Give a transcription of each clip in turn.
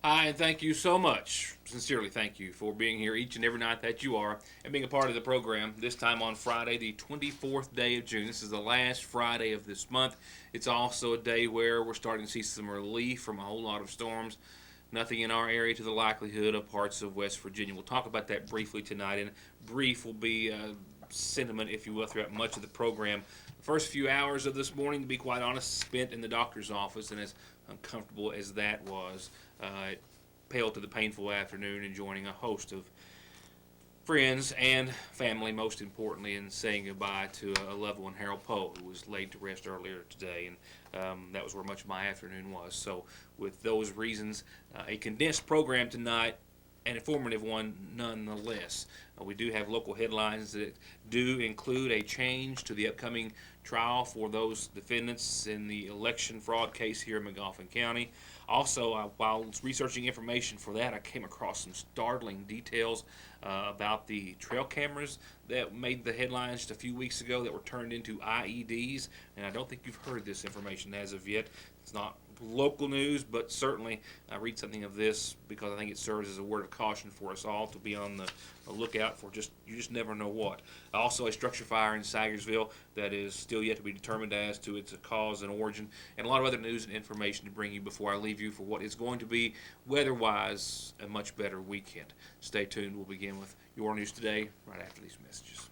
Hi, and thank you so much. Sincerely, thank you for being here each and every night that you are and being a part of the program. This time on Friday, the 24th day of June. This is the last Friday of this month. It's also a day where we're starting to see some relief from a whole lot of storms. Nothing in our area to the likelihood of parts of West Virginia. We'll talk about that briefly tonight, and brief will be sentiment, if you will, throughout much of the program. The first few hours of this morning, to be quite honest, spent in the doctor's office, and as uncomfortable as that was, it paled to the painful afternoon and joining a host of friends and family, most importantly, in saying goodbye to a loved one, Harold Poe, who was laid to rest earlier today, and that was where much of my afternoon was. So, with those reasons, a condensed program tonight, an informative one nonetheless. We do have local headlines that do include a change to the upcoming trial for those defendants in the election fraud case here in McGoffin County. Also, while researching information for that, I came across some startling details about the trail cameras that made the headlines just a few weeks ago that were turned into IEDs. And I don't think you've heard this information as of yet. It's not local news, but certainly I read something of this because I think it serves as a word of caution for us all to be on the lookout for you just never know what. Also, a structure fire in Sagersville that is still yet to be determined as to its cause and origin, and a lot of other news and information to bring you before I leave you for what is going to be, weather-wise, a much better weekend. Stay tuned. We'll begin with your news today right after these messages.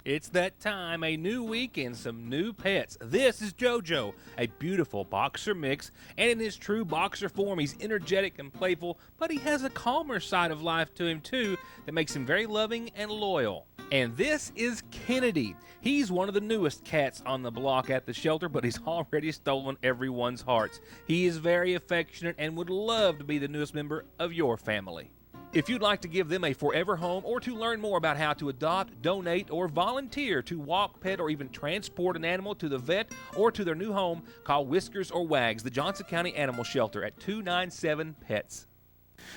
It's that time, a new week and some new pets. This is JoJo, a beautiful boxer mix, and in his true boxer form, he's energetic and playful, but he has a calmer side of life to him too that makes him very loving and loyal. And this is Kennedy. He's one of the newest cats on the block at the shelter, but he's already stolen everyone's hearts. He is very affectionate and would love to be the newest member of your family. If you'd like to give them a forever home or to learn more about how to adopt, donate, or volunteer to walk, pet, or even transport an animal to the vet or to their new home, call Whiskers or Wags, the Johnson County Animal Shelter at 297-PETS.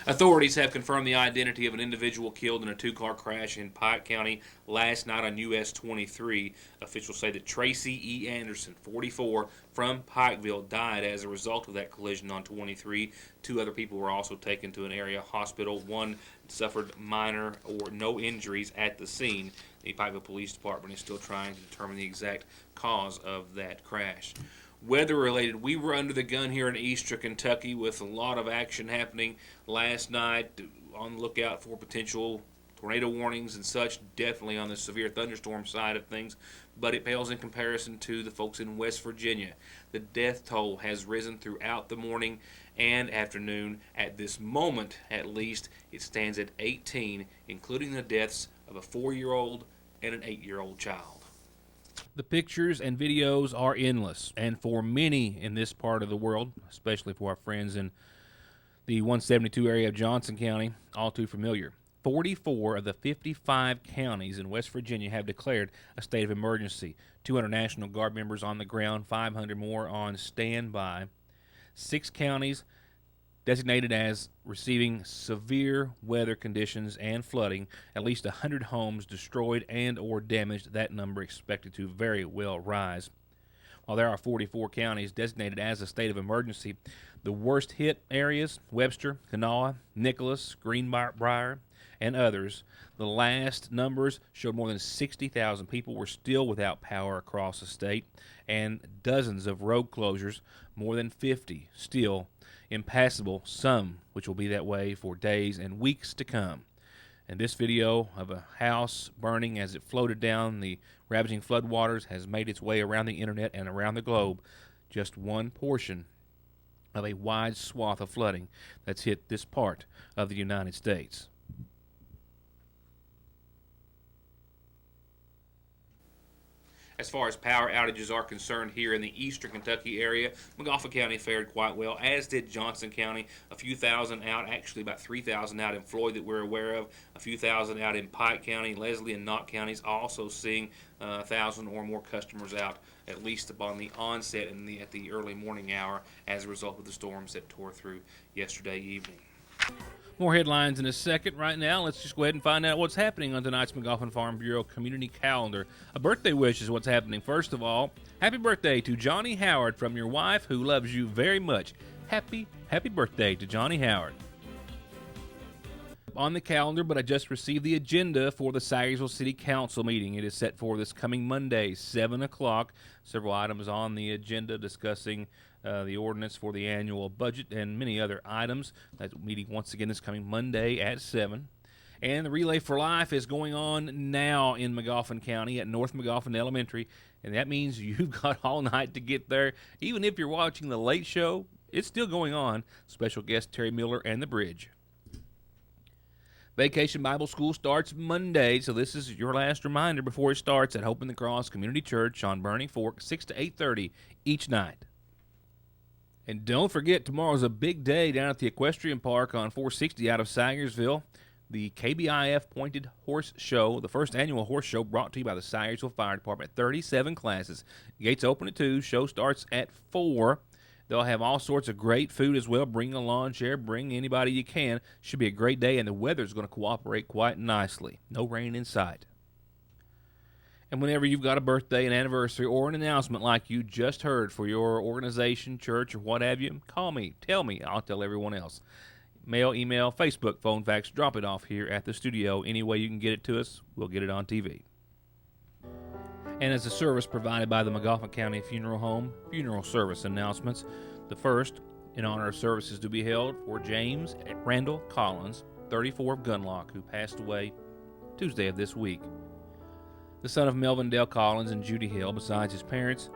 Authorities have confirmed the identity of an individual killed in a two-car crash in Pike County last night on US 23. Officials say that Tracy E. Anderson, 44, from Pikeville, died as a result of that collision on 23. Two other people were also taken to an area hospital. One suffered minor or no injuries at the scene. The Pikeville Police Department is still trying to determine the exact cause of that crash. Weather related, we were under the gun here in Eastern Kentucky with a lot of action happening last night. On the lookout for potential tornado warnings and such, definitely on the severe thunderstorm side of things, but it pales in comparison to the folks in West Virginia. The death toll has risen throughout the morning and afternoon. At this moment, at least, it stands at 18, including the deaths of a 4-year-old and an 8-year-old child. The pictures and videos are endless, and for many in this part of the world, especially for our friends in the 172 area of Johnson County, all too familiar. 44 of the 55 counties in West Virginia have declared a state of emergency. 200 National Guard members on the ground, 500 more on standby. 6 counties designated as receiving severe weather conditions and flooding, at least 100 homes destroyed and or damaged. That number expected to very well rise. While there are 44 counties designated as a state of emergency, the worst hit areas, Webster, Kanawha, Nicholas, Greenbrier, and others, the last numbers showed more than 60,000 people were still without power across the state, and dozens of road closures, more than 50 still impassable, some which will be that way for days and weeks to come. And this video of a house burning as it floated down the ravaging floodwaters has made its way around the internet and around the globe. Just one portion of a wide swath of flooding that's hit this part of the United States. As far as power outages are concerned here in the Eastern Kentucky area, McGoffin County fared quite well, as did Johnson County. A few thousand out, actually about 3,000 out in Floyd that we're aware of. A few thousand out in Pike County. Leslie and Knott counties also seeing 1,000 or more customers out, at least upon the onset and at the early morning hour as a result of the storms that tore through yesterday evening. More headlines in a second. Right now, let's just go ahead and find out what's happening on tonight's McGoffin Farm Bureau Community Calendar. A birthday wish is what's happening. First of all, happy birthday to Johnny Howard from your wife who loves you very much. happy birthday to Johnny Howard. On the calendar, but I just received the agenda for the Sayersville City Council meeting. It is set for this coming Monday, 7 o'clock. Several items on the agenda discussing the ordinance for the annual budget and many other items. That meeting, once again, is coming Monday at 7. And the Relay for Life is going on now in Magoffin County at North Magoffin Elementary, and that means you've got all night to get there. Even if you're watching the late show, it's still going on. Special guest Terry Miller and the Bridge. Vacation Bible School starts Monday, so this is your last reminder before it starts at Hope in the Cross Community Church on Burning Fork, 6 to 8:30 each night. And don't forget, tomorrow's a big day down at the Equestrian Park on 460 out of Sayersville. The KBIF Pointed Horse Show, the first annual horse show brought to you by the Sayersville Fire Department. 37 classes. Gates open at 2. Show starts at 4. They'll have all sorts of great food as well. Bring a lawn chair. Bring anybody you can. Should be a great day, and the weather's going to cooperate quite nicely. No rain in sight. And whenever you've got a birthday, an anniversary, or an announcement like you just heard for your organization, church, or what have you, call me. Tell me. I'll tell everyone else. Mail, email, Facebook, phone, fax, drop it off here at the studio. Any way you can get it to us, we'll get it on TV. And as a service provided by the Magoffin County Funeral Home, funeral service announcements. The first, in honor of services to be held for James Randall Collins, 34 of Gunlock, who passed away Tuesday of this week. The son of Melvin Dale Collins and Judy Hill, besides his parents.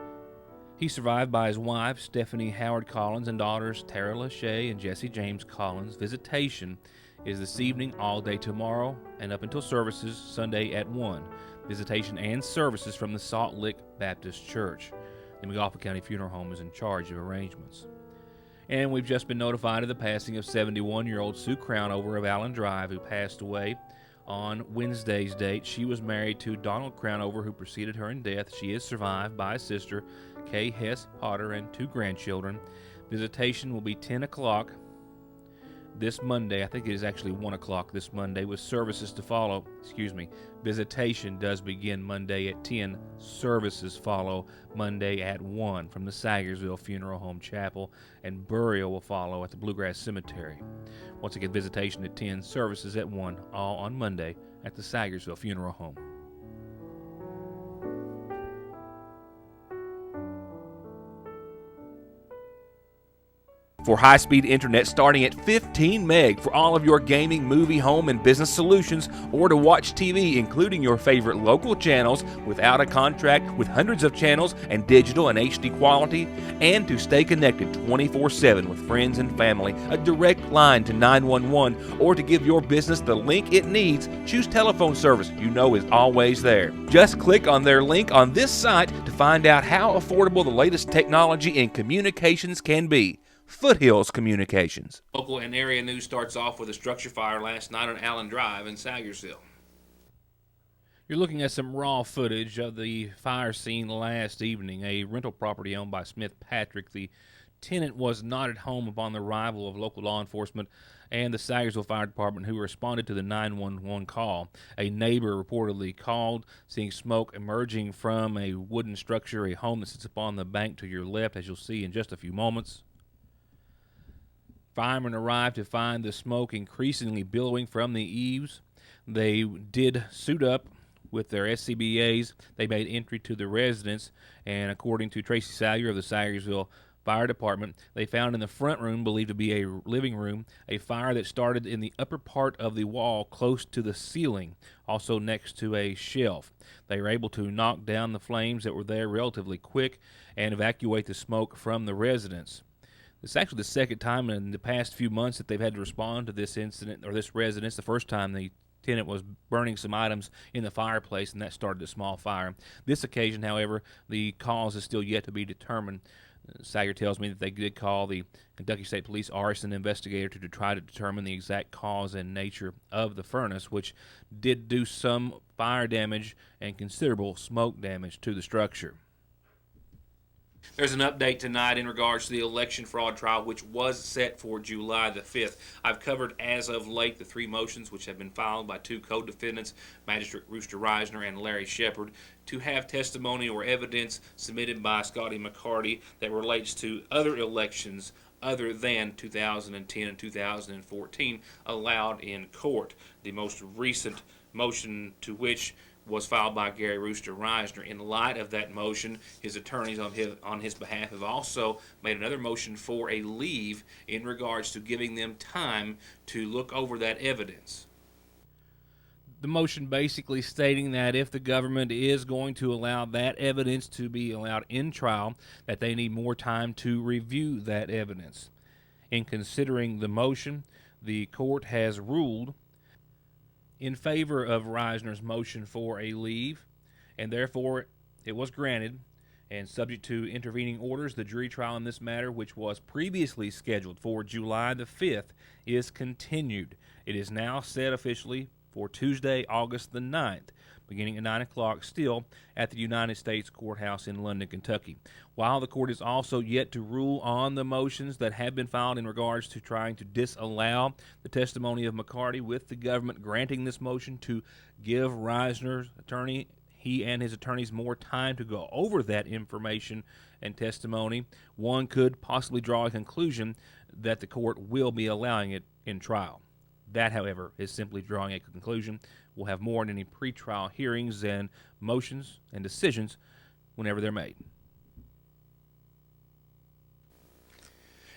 He's survived by his wife, Stephanie Howard Collins, and daughters, Tara Lachey and Jesse James Collins. Visitation is this evening, all day tomorrow, and up until services Sunday at 1. Visitation and services from the Salt Lick Baptist Church. The Magoffin County Funeral Home is in charge of arrangements. And we've just been notified of the passing of 71-year-old Sue Crownover of Allen Drive, who passed away on Wednesday's date. She was married to Donald Crownover, who preceded her in death. She is survived by a sister, Kay Hess Potter, and 2 grandchildren. Visitation will be 10 o'clock this Monday. I think it is actually 1 o'clock this Monday, with services to follow. Visitation does begin Monday at 10. Services follow Monday at 1 from the Sayersville Funeral Home Chapel, and burial will follow at the Bluegrass Cemetery. Once again, visitation at 10, services at 1, all on Monday at the Sayersville Funeral Home. For high-speed internet starting at 15 meg for all of your gaming, movie, home, and business solutions, or to watch TV, including your favorite local channels without a contract, with hundreds of channels and digital and HD quality, and to stay connected 24/7 with friends and family. A direct line to 911, or to give your business the link it needs, choose telephone service you know is always there. Just click on their link on this site to find out how affordable the latest technology in communications can be. Foothills Communications. Local and area news starts off with a structure fire last night on Allen Drive in Sayersville. You're looking at some raw footage of the fire scene last evening. A rental property owned by Smith Patrick. The tenant was not at home upon the arrival of local law enforcement and the Sayersville Fire Department, who responded to the 911 call. A neighbor reportedly called, seeing smoke emerging from a wooden structure, a home that sits upon the bank to your left, as you'll see in just a few moments. Firemen arrived to find the smoke increasingly billowing from the eaves. They did suit up with their SCBAs. They made entry to the residence, and according to Tracy Salyer of the Sayersville Fire Department, they found in the front room, believed to be a living room, a fire that started in the upper part of the wall close to the ceiling, also next to a shelf. They were able to knock down the flames that were there relatively quick and evacuate the smoke from the residence. It's actually the second time in the past few months that they've had to respond to this incident, or this residence. The first time the tenant was burning some items in the fireplace, and that started a small fire. This occasion, however, the cause is still yet to be determined. Sager tells me that they did call the Kentucky State Police arson investigator to try to determine the exact cause and nature of the furnace, which did do some fire damage and considerable smoke damage to the structure. There's an update tonight in regards to the election fraud trial, which was set for July the 5th. I've covered as of late the 3 motions which have been filed by 2 co-defendants, Magistrate Rooster Reisner and Larry Shepard, to have testimony or evidence submitted by Scotty McCarty that relates to other elections other than 2010 and 2014 allowed in court. The most recent motion to which was filed by Gary Rooster Reisner. In light of that motion, his attorneys on his behalf have also made another motion for a leave in regards to giving them time to look over that evidence. The motion basically stating that if the government is going to allow that evidence to be allowed in trial, that they need more time to review that evidence. In considering the motion, the court has ruled in favor of Reisner's motion for a leave, and therefore it was granted. And subject to intervening orders, the jury trial in this matter, which was previously scheduled for July the 5th, is continued. It is now set officially for Tuesday, August the 9th, beginning at 9 o'clock, still at the United States Courthouse in London, Kentucky. While the court is also yet to rule on the motions that have been filed in regards to trying to disallow the testimony of McCarty, with the government granting this motion to give Reisner's attorney, he and his attorneys, more time to go over that information and testimony, one could possibly draw a conclusion that the court will be allowing it in trial. That, however, is simply drawing a conclusion. We'll have more in any pretrial hearings and motions and decisions whenever they're made.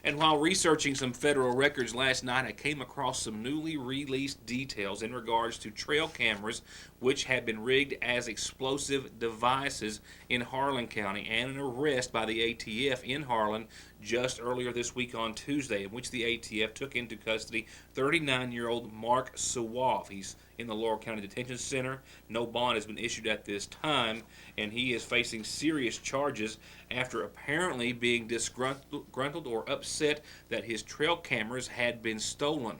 And while researching some federal records last night, I came across some newly released details in regards to trail cameras which had been rigged as explosive devices in Harlan County, and an arrest by the ATF in Harlan just earlier this week on Tuesday, in which the ATF took into custody 39-year-old Mark Sawaf. He's in the Laurel County Detention Center. No bond has been issued at this time, and he is facing serious charges after apparently being disgruntled or upset that his trail cameras had been stolen,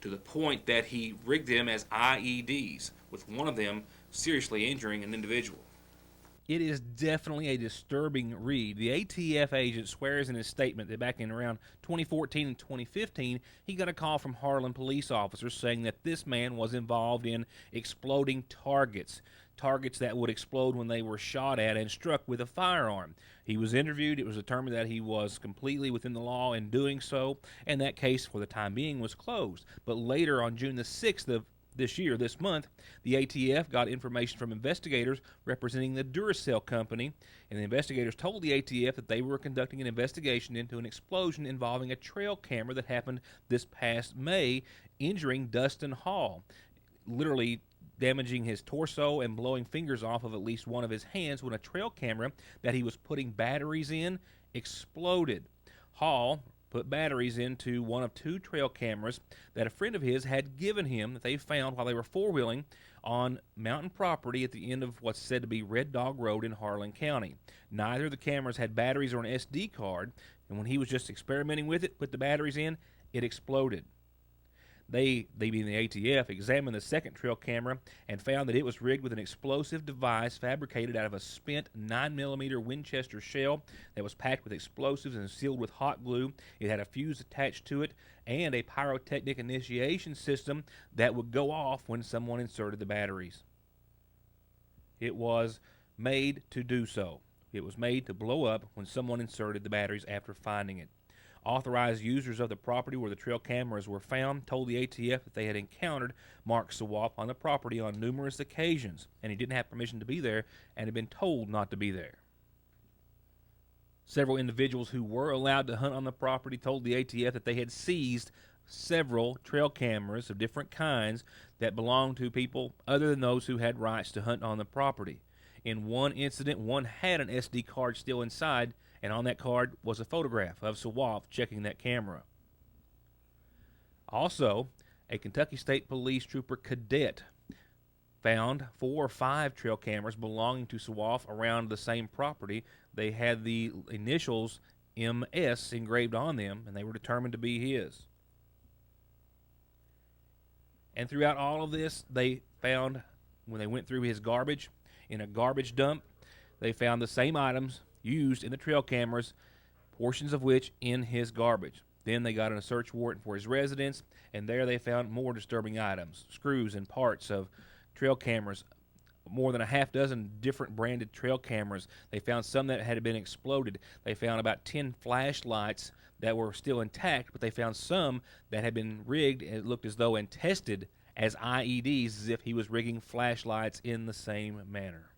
to the point that he rigged them as IEDs, with one of them seriously injuring an individual. It is definitely a disturbing read. The ATF agent swears in his statement that back in around 2014 and 2015, he got a call from Harlan police officers saying that this man was involved in exploding targets that would explode when they were shot at and struck with a firearm. He was interviewed. It was determined that he was completely within the law in doing so, and that case, for the time being, was closed. But later, on June the 6th of this month, the ATF got information from investigators representing the Duracell company, and the investigators told the ATF that they were conducting an investigation into an explosion involving a trail camera that happened this past May, injuring Dustin Hall, literally damaging his torso and blowing fingers off of at least one of his hands when a trail camera that he was putting batteries in exploded. Hall put batteries into one of two trail cameras that a friend of his had given him, that they found while they were four-wheeling on mountain property at the end of what's said to be Red Dog Road in Harlan County. Neither of the cameras had batteries or an SD card, and when he was just experimenting with it, put the batteries in, it exploded. They being the ATF, examined the second trail camera and found that it was rigged with an explosive device fabricated out of a spent 9mm Winchester shell that was packed with explosives and sealed with hot glue. It had a fuse attached to it and a pyrotechnic initiation system that would go off when someone inserted the batteries. It was made to do so. It was made to blow up when someone inserted the batteries after finding it. Authorized users of the property where the trail cameras were found told the ATF that they had encountered Mark Sawaf on the property on numerous occasions, and he didn't have permission to be there and had been told not to be there. Several individuals who were allowed to hunt on the property told the ATF that they had seized several trail cameras of different kinds that belonged to people other than those who had rights to hunt on the property. In one incident, one had an SD card still inside, and on that card was a photograph of Sawaf checking that camera. Also, a Kentucky State Police trooper cadet found 4 or 5 trail cameras belonging to Sawaf around the same property. They had the initials MS engraved on them, and they were determined to be his. And throughout all of this, they found, when they went through his garbage, in a garbage dump, they found the same items used in the trail cameras, portions of which in his garbage. Then they got a search warrant for his residence, and there they found more disturbing items, screws and parts of trail cameras, more than a half dozen different branded trail cameras. They found some that had been exploded. They found about 10 flashlights that were still intact, but they found some that had been rigged and it looked as though and tested as IEDs, as if he was rigging flashlights in the same manner.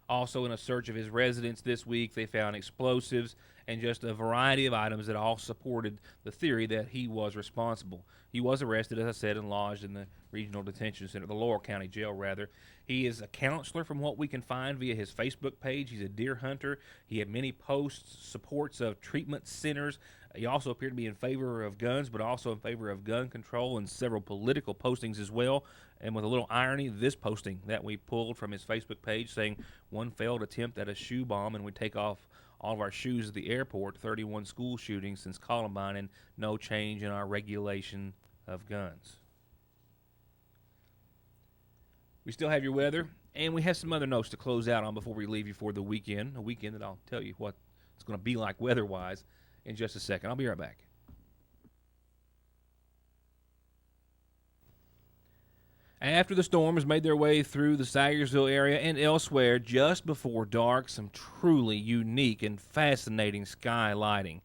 Also, in a search of his residence this week, they found explosives and just a variety of items that all supported the theory that he was responsible. He was arrested, as I said, and lodged in the regional detention center, the Laurel County Jail, rather. He is a counselor from what we can find via his Facebook page. He's a deer hunter. He had many posts, supports of treatment centers. He also appeared to be in favor of guns, but also in favor of gun control and several political postings as well. And with a little irony, this posting that we pulled from his Facebook page saying one failed attempt at a shoe bomb and we take off all of our shoes at the airport, 31 school shootings since Columbine, and no change in our regulation of guns. We still have your weather, and we have some other notes to close out on before we leave you for the weekend, a weekend that I'll tell you what it's going to be like weather-wise in just a second. I'll be right back. After the storms made their way through the Sayersville area and elsewhere just before dark, some truly unique and fascinating sky lighting,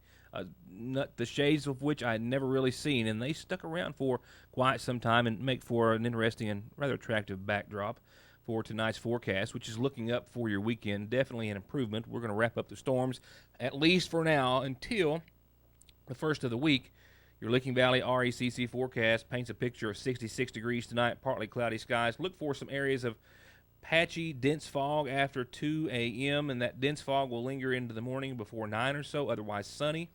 the shades of which I had never really seen, and they stuck around for quite some time and make for an interesting and rather attractive backdrop for tonight's forecast, which is looking up for your weekend. Definitely an improvement. We're going to wrap up the storms, at least for now, until the first of the week. Your Licking Valley RECC forecast paints a picture of 66 degrees tonight, partly cloudy skies. Look for some areas of patchy, dense fog after 2 a.m., and that dense fog will linger into the morning before 9 or so, otherwise sunny.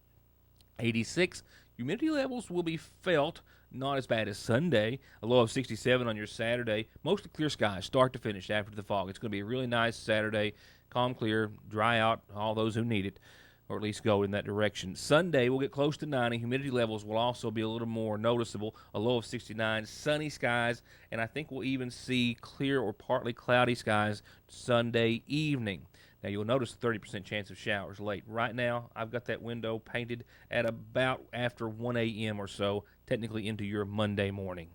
86. Humidity levels will be felt, not as bad as Sunday. A low of 67 on your Saturday. Mostly clear skies, start to finish after the fog. It's going to be a really nice Saturday, calm, clear, dry out, all those who need it, or at least go in that direction. Sunday, we'll get close to 90. Humidity levels will also be a little more noticeable. A low of 69, sunny skies, and I think we'll even see clear or partly cloudy skies Sunday evening. Now, you'll notice a 30% chance of showers late. Right now, I've got that window painted at about after 1 a.m. or so, technically into your Monday morning.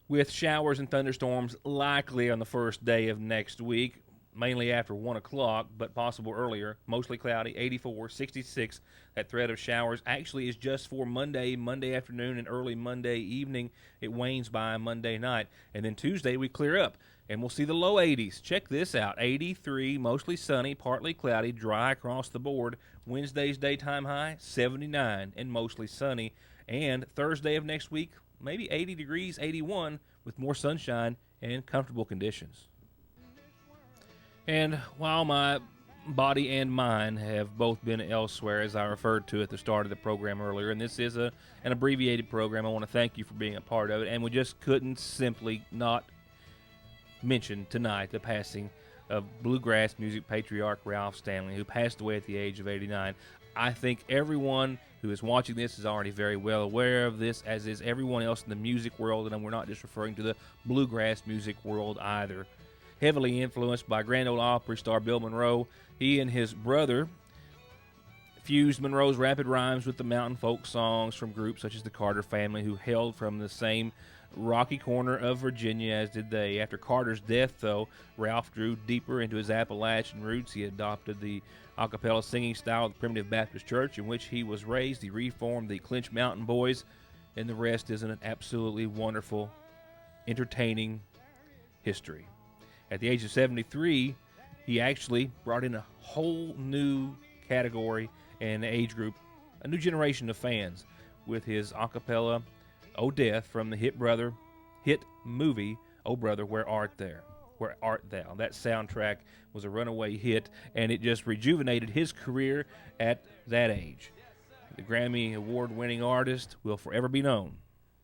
With showers and thunderstorms likely on the first day of next week, mainly after 1 o'clock, but possible earlier. Mostly cloudy, 84, 66. That threat of showers actually is just for Monday afternoon, and early Monday evening. It wanes by Monday night. And then Tuesday, we clear up, and we'll see the low 80s. Check this out, 83, mostly sunny, partly cloudy, dry across the board. Wednesday's daytime high, 79, and mostly sunny. And Thursday of next week, maybe 80 degrees, 81, with more sunshine and comfortable conditions. And while my body and mind have both been elsewhere, as I referred to at the start of the program earlier, and this is an abbreviated program, I want to thank you for being a part of it, and we just couldn't simply not mention tonight the passing of bluegrass music patriarch Ralph Stanley, who passed away at the age of 89. I think everyone who is watching this is already very well aware of this, as is everyone else in the music world, and we're not just referring to the bluegrass music world either. Heavily influenced by Grand Ole Opry star Bill Monroe, he and his brother fused Monroe's rapid rhymes with the mountain folk songs from groups such as the Carter Family, who hailed from the same rocky corner of Virginia as did they. After Carter's death, though, Ralph drew deeper into his Appalachian roots. He adopted the a cappella singing style of the Primitive Baptist Church in which he was raised. He reformed the Clinch Mountain Boys, and the rest is an absolutely wonderful, entertaining history. At the age of 73, he actually brought in a whole new category and age group, a new generation of fans, with his a cappella "Oh Death" from the hit movie "Oh Brother, Where Art Thou?" That soundtrack was a runaway hit, and it just rejuvenated his career at that age. The Grammy Award-winning artist will forever be known